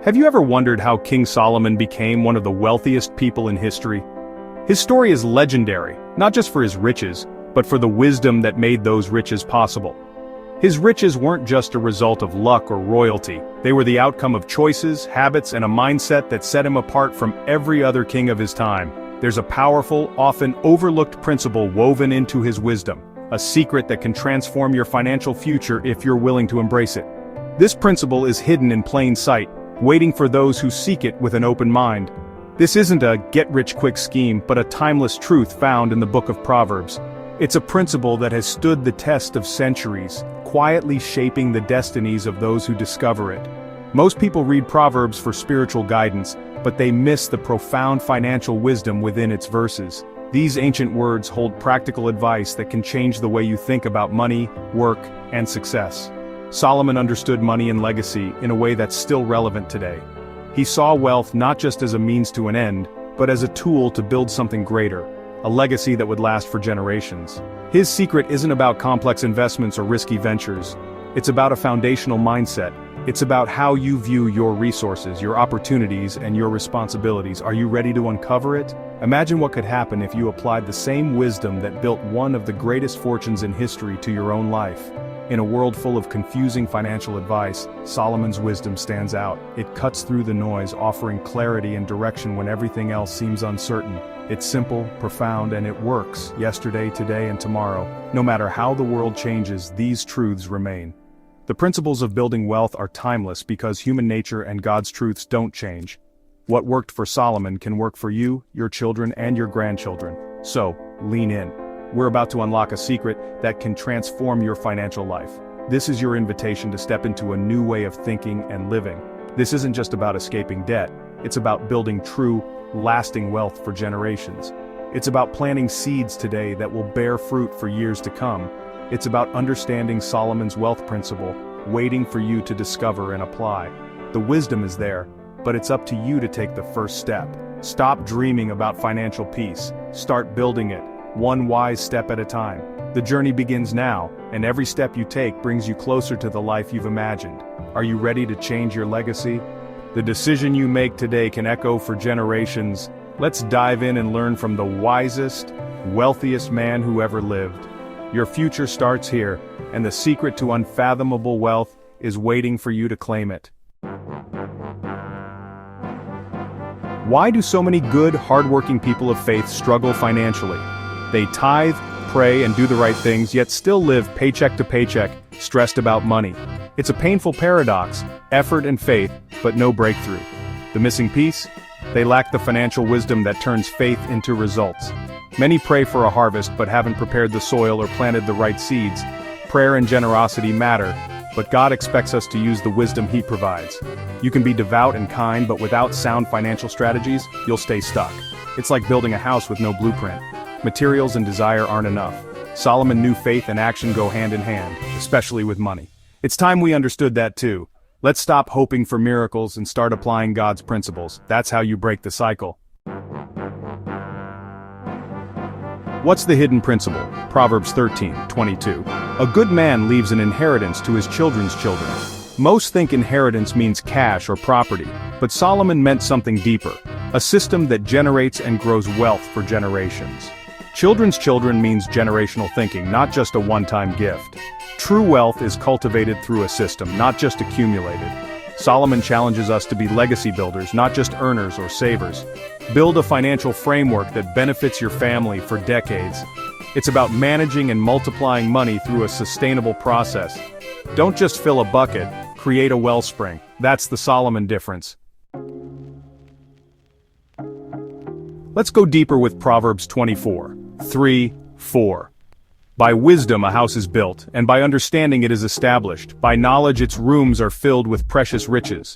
Have you ever wondered how King Solomon became one of the wealthiest people in history? His story is legendary, not just for his riches, but for the wisdom that made those riches possible. His riches weren't just a result of luck or royalty, they were the outcome of choices, habits, and a mindset that set him apart from every other king of his time. There's a powerful, often overlooked principle woven into his wisdom, a secret that can transform your financial future if you're willing to embrace it. This principle is hidden in plain sight, waiting for those who seek it with an open mind. This isn't a get-rich-quick scheme, but a timeless truth found in the Book of Proverbs. It's a principle that has stood the test of centuries, quietly shaping the destinies of those who discover it. Most people read Proverbs for spiritual guidance, but they miss the profound financial wisdom within its verses. These ancient words hold practical advice that can change the way you think about money, work, and success. Solomon understood money and legacy in a way that's still relevant today. He saw wealth not just as a means to an end, but as a tool to build something greater, a legacy that would last for generations. His secret isn't about complex investments or risky ventures. It's about a foundational mindset. It's about how you view your resources, your opportunities, and your responsibilities. Are you ready to uncover it? Imagine what could happen if you applied the same wisdom that built one of the greatest fortunes in history to your own life. In a world full of confusing financial advice, Solomon's wisdom stands out. It cuts through the noise, offering clarity and direction when everything else seems uncertain. It's simple, profound, and it works, yesterday, today, and tomorrow. No matter how the world changes, these truths remain. The principles of building wealth are timeless because human nature and God's truths don't change. What worked for Solomon can work for you, your children, and your grandchildren. So, lean in. We're about to unlock a secret that can transform your financial life. This is your invitation to step into a new way of thinking and living. This isn't just about escaping debt, it's about building true, lasting wealth for generations. It's about planting seeds today that will bear fruit for years to come. It's about understanding Solomon's wealth principle, waiting for you to discover and apply. The wisdom is there, but it's up to you to take the first step. Stop dreaming about financial peace. Start building it, one wise step at a time. The journey begins now, and every step you take brings you closer to the life you've imagined. Are you ready to change your legacy? The decision you make today can echo for generations. Let's dive in and learn from the wisest, wealthiest man who ever lived. Your future starts here, and the secret to unfathomable wealth is waiting for you to claim it. Why do so many good, hardworking people of faith struggle financially? They tithe, pray, and do the right things, yet still live paycheck to paycheck, stressed about money. It's a painful paradox, effort and faith, but no breakthrough. The missing piece? They lack the financial wisdom that turns faith into results. Many pray for a harvest but haven't prepared the soil or planted the right seeds. Prayer and generosity matter, but God expects us to use the wisdom He provides. You can be devout and kind, but without sound financial strategies, you'll stay stuck. It's like building a house with no blueprint. Materials and desire aren't enough. Solomon knew faith and action go hand in hand, especially with money. It's time we understood that too. Let's stop hoping for miracles and start applying God's principles. That's how you break the cycle. What's the hidden principle? Proverbs 13:22. A good man leaves an inheritance to his children's children. Most think inheritance means cash or property, but Solomon meant something deeper, a system that generates and grows wealth for generations. Children's children means generational thinking, not just a one-time gift. True wealth is cultivated through a system, not just accumulated. Solomon challenges us to be legacy builders, not just earners or savers. Build a financial framework that benefits your family for decades. It's about managing and multiplying money through a sustainable process. Don't just fill a bucket, create a wellspring. That's the Solomon difference. Let's go deeper with Proverbs 24:3-4. By wisdom a house is built, and by understanding it is established. By knowledge its rooms are filled with precious riches.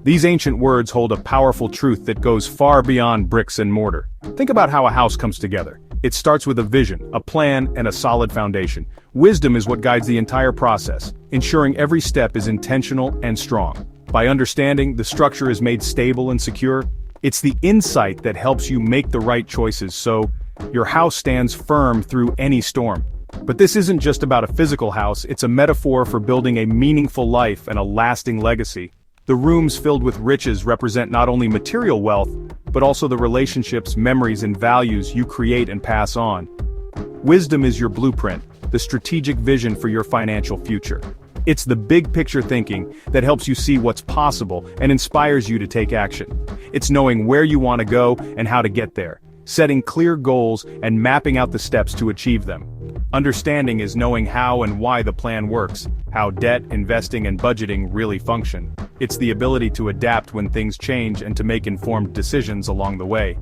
These ancient words hold a powerful truth that goes far beyond bricks and mortar. Think about how a house comes together. It starts with a vision, a plan, and a solid foundation. Wisdom is what guides the entire process, ensuring every step is intentional and strong. By understanding, the structure is made stable and secure. It's the insight that helps you make the right choices so your house stands firm through any storm. But this isn't just about a physical house, it's a metaphor for building a meaningful life and a lasting legacy. The rooms filled with riches represent not only material wealth, but also the relationships, memories, and values you create and pass on. Wisdom is your blueprint, the strategic vision for your financial future. It's the big picture thinking that helps you see what's possible and inspires you to take action. It's knowing where you want to go and how to get there, setting clear goals and mapping out the steps to achieve them. Understanding is knowing how and why the plan works, how debt, investing, and budgeting really function. It's the ability to adapt when things change and to make informed decisions along the way.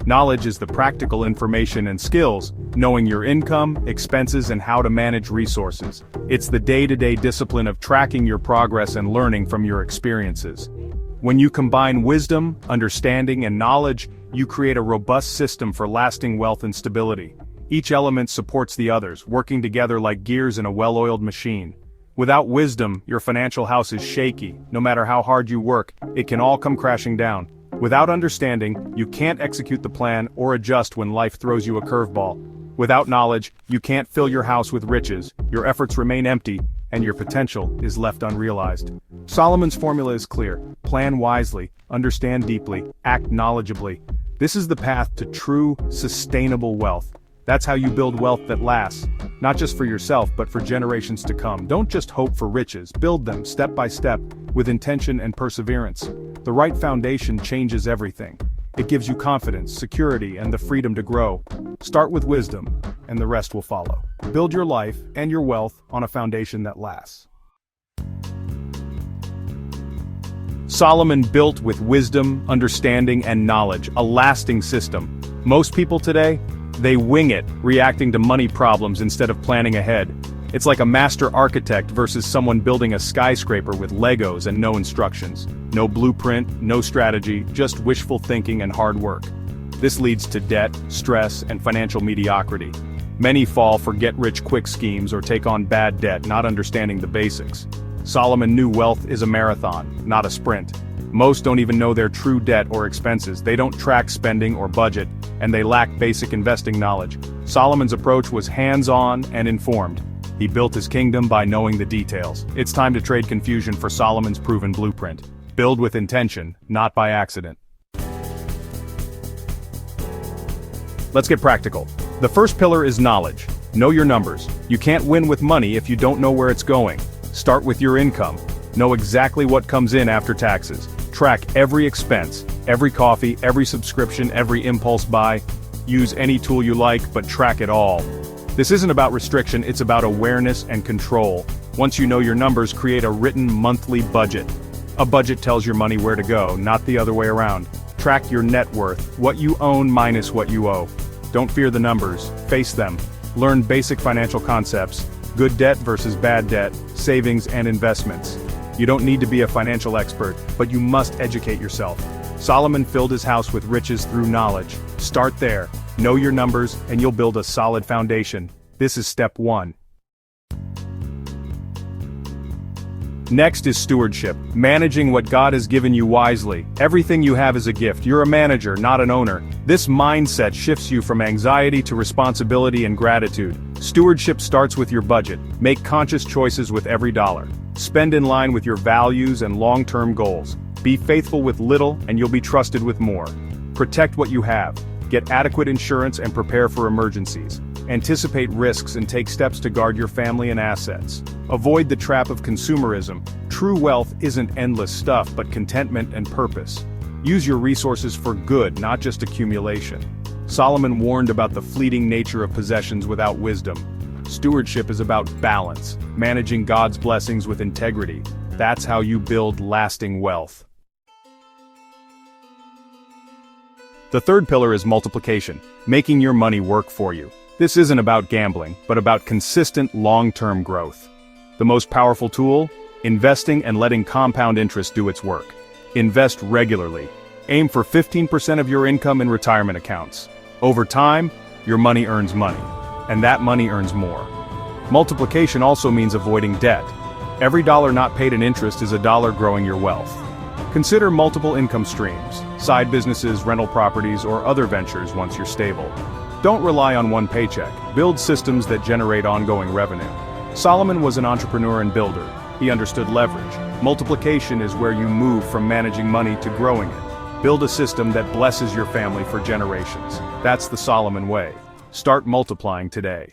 Knowledge is the practical information and skills, knowing your income, expenses, and how to manage resources. It's the day-to-day discipline of tracking your progress and learning from your experiences. When you combine wisdom, understanding, and knowledge, you create a robust system for lasting wealth and stability. Each element supports the others, working together like gears in a well-oiled machine. Without wisdom, your financial house is shaky. No matter how hard you work, it can all come crashing down. Without understanding, you can't execute the plan or adjust when life throws you a curveball. Without knowledge, you can't fill your house with riches, your efforts remain empty, and your potential is left unrealized. Solomon's formula is clear: plan wisely, understand deeply, act knowledgeably. This is the path to true, sustainable wealth. That's how you build wealth that lasts, not just for yourself but for generations to come. Don't just hope for riches, build them step by step, with intention and perseverance. The right foundation changes everything. It gives you confidence, security, and the freedom to grow. Start with wisdom, and the rest will follow. Build your life and your wealth on a foundation that lasts. Solomon built with wisdom, understanding, and knowledge, a lasting system. Most people today, they wing it, reacting to money problems instead of planning ahead. It's like a master architect versus someone building a skyscraper with Legos and no instructions. No blueprint, no strategy, just wishful thinking and hard work. This leads to debt, stress, and financial mediocrity. Many fall for get-rich-quick schemes or take on bad debt, not understanding the basics. Solomon knew wealth is a marathon, not a sprint. Most don't even know their true debt or expenses. They don't track spending or budget, and they lack basic investing knowledge. Solomon's approach was hands-on and informed. He built his kingdom by knowing the details. It's time to trade confusion for Solomon's proven blueprint. Build with intention, not by accident. Let's get practical. The first pillar is knowledge. Know your numbers. You can't win with money if you don't know where it's going. Start with your income. Know exactly what comes in after taxes. Track every expense, every coffee, every subscription, every impulse buy. Use any tool you like, but track it all. This isn't about restriction, it's about awareness and control. Once you know your numbers, create a written monthly budget. A budget tells your money where to go, not the other way around. Track your net worth, what you own minus what you owe. Don't fear the numbers, face them. Learn basic financial concepts, good debt versus bad debt, savings and investments. You don't need to be a financial expert, but you must educate yourself. Solomon filled his house with riches through knowledge. Start there, know your numbers, and you'll build a solid foundation. This is step 1. Next is stewardship, managing what God has given you wisely. Everything you have is a gift. You're a manager, not an owner. This mindset shifts you from anxiety to responsibility and gratitude. Stewardship starts with your budget. Make conscious choices with every dollar. Spend in line with your values and long-term goals. Be faithful with little, and you'll be trusted with more. Protect what you have. Get adequate insurance and prepare for emergencies. Anticipate risks and take steps to guard your family and assets. Avoid the trap of consumerism. True wealth isn't endless stuff, but contentment and purpose. Use your resources for good, not just accumulation. Solomon warned about the fleeting nature of possessions without wisdom. Stewardship is about balance, managing God's blessings with integrity. That's how you build lasting wealth. The third pillar is multiplication, making your money work for you. This isn't about gambling, but about consistent long-term growth. The most powerful tool? Investing and letting compound interest do its work. Invest regularly. Aim for 15% of your income in retirement accounts. Over time, your money earns money, and that money earns more. Multiplication also means avoiding debt. Every dollar not paid in interest is a dollar growing your wealth. Consider multiple income streams, side businesses, rental properties, or other ventures once you're stable. Don't rely on one paycheck. Build systems that generate ongoing revenue. Solomon was an entrepreneur and builder. He understood leverage. Multiplication is where you move from managing money to growing it. Build a system that blesses your family for generations. That's the Solomon way. Start multiplying today.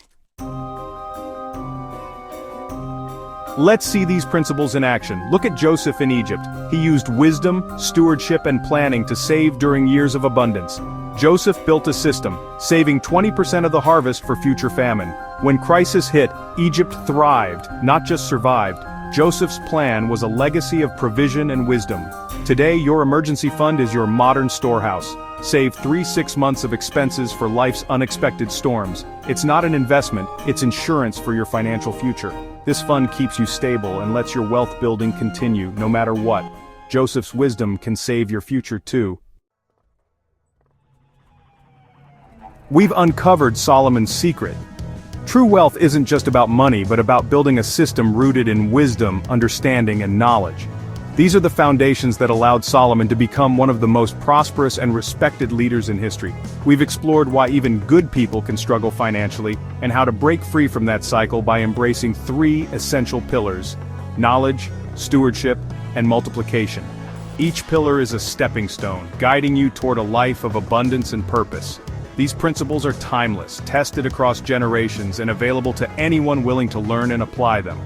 Let's see these principles in action. Look at Joseph in Egypt. He used wisdom, stewardship, and planning to save during years of abundance. Joseph built a system, saving 20% of the harvest for future famine. When crisis hit, Egypt thrived, not just survived. Joseph's plan was a legacy of provision and wisdom. Today, your emergency fund is your modern storehouse. Save 3-6 months of expenses for life's unexpected storms. It's not an investment, it's insurance for your financial future. This fund keeps you stable and lets your wealth building continue, no matter what. Joseph's wisdom can save your future too. We've uncovered Solomon's secret. True wealth isn't just about money, but about building a system rooted in wisdom, understanding, and knowledge. These are the foundations that allowed Solomon to become one of the most prosperous and respected leaders in history. We've explored why even good people can struggle financially, and how to break free from that cycle by embracing 3 essential pillars: knowledge, stewardship, and multiplication. Each pillar is a stepping stone, guiding you toward a life of abundance and purpose. These principles are timeless, tested across generations, and available to anyone willing to learn and apply them.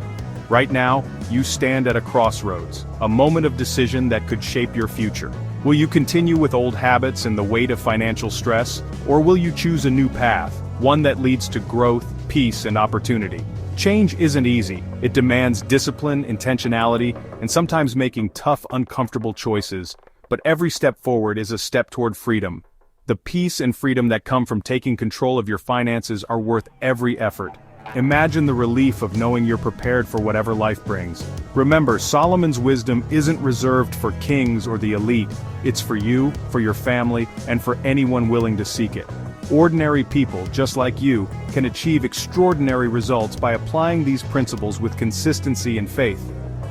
Right now, you stand at a crossroads, a moment of decision that could shape your future. Will you continue with old habits and the weight of financial stress, or will you choose a new path, one that leads to growth, peace, and opportunity? Change isn't easy. It demands discipline, intentionality, and sometimes making tough, uncomfortable choices. But every step forward is a step toward freedom. The peace and freedom that come from taking control of your finances are worth every effort. Imagine the relief of knowing you're prepared for whatever life brings. Remember, Solomon's wisdom isn't reserved for kings or the elite. It's for you, for your family, and for anyone willing to seek it. Ordinary people, just like you, can achieve extraordinary results by applying these principles with consistency and faith.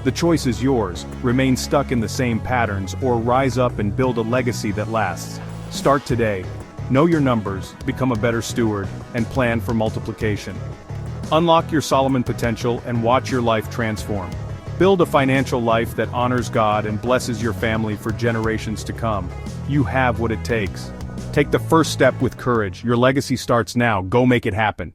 The choice is yours: remain stuck in the same patterns, or rise up and build a legacy that lasts. Start today. Know your numbers, become a better steward, and plan for multiplication. Unlock your Solomon potential and watch your life transform. Build a financial life that honors God and blesses your family for generations to come. You have what it takes. Take the first step with courage. Your legacy starts now. Go make it happen.